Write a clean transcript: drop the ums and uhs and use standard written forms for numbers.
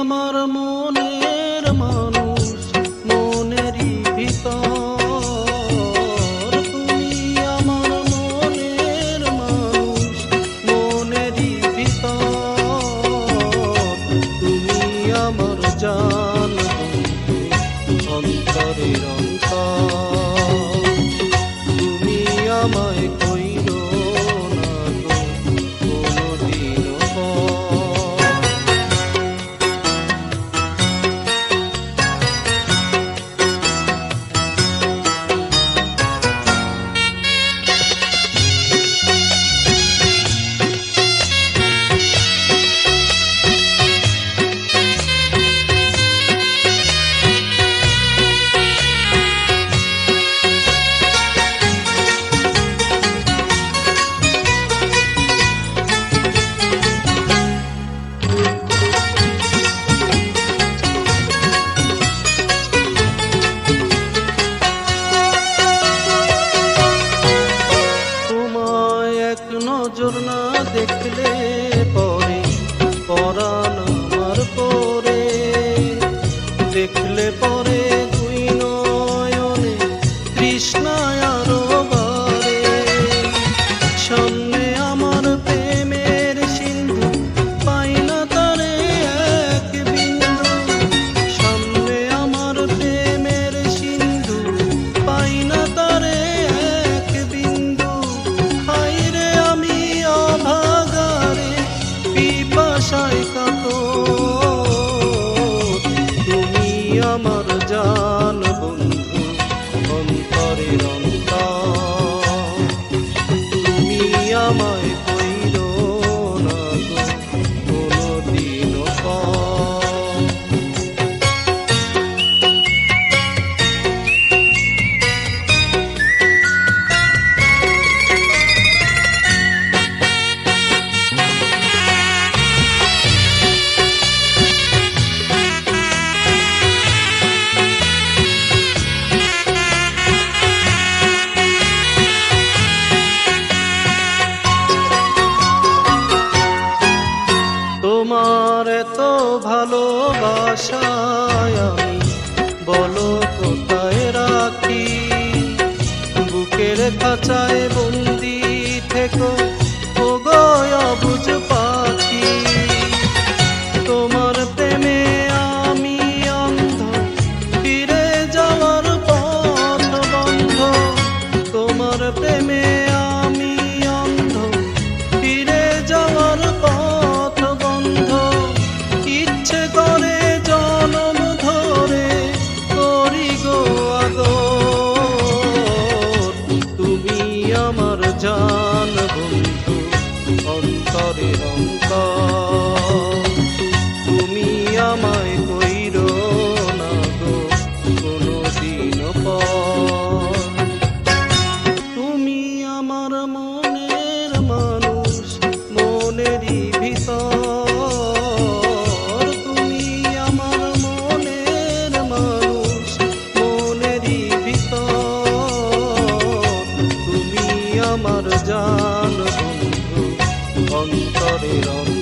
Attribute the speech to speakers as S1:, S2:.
S1: আমার মনের মানুষ, মনেরই ভিতর। তুমি আমার মনের মানুষ, মনেরই ভিতর। তুমি আমার জান বন্ধু, অন্তরের অন্তর। তুমি আমায় কইরো না গো কোনদিনও পর। নজর না দেখলে পরে পরাণ আমার পরে, দেখলে পরে দুই নয়নে তৃষ্ণায় আরো বারে। সামনে আমার প্রেমের সিন্ধু, পাই না তারে এক বিন্দু। সামনে আমার প্রেমের সিন্ধু, পাই না তারে এক বিন্দু। হায়রে আমি অভাগারে পিপাসায় কাতর। তুমি আমার জান বন্ধু, অন্তরের অন্তর। তুমি আমায় কইরো না গো কোনদিনও পর। তোমার এত ভালোবাসায় আমি বলো কোথায় রাখি। বুকের খাঁচায় বন্দি থেকো ওগো অবুঝ পাখি। তোমার প্রেমে আমি অন্ধ, ফিরে যাওয়ার পথ বন্ধ। তোমার প্রেমে আমি অন্ধ, ফিরে যাওয়ার পথ বন্ধ। ইচ্ছে করে জনম ধরে করি গো আদর। তুমি আমার জান বন্ধু, অন্তরের অন্তর। তুমি আমায় কইরো না গো কোনদিনও পর। তুমি আমার মনের মানুষ, মনেরই ভিতর। তুমি আমার মনের মানুষ, মনেরই ভিতর। তুমি আমার জান বন্ধু, অন্তরের অন্তর।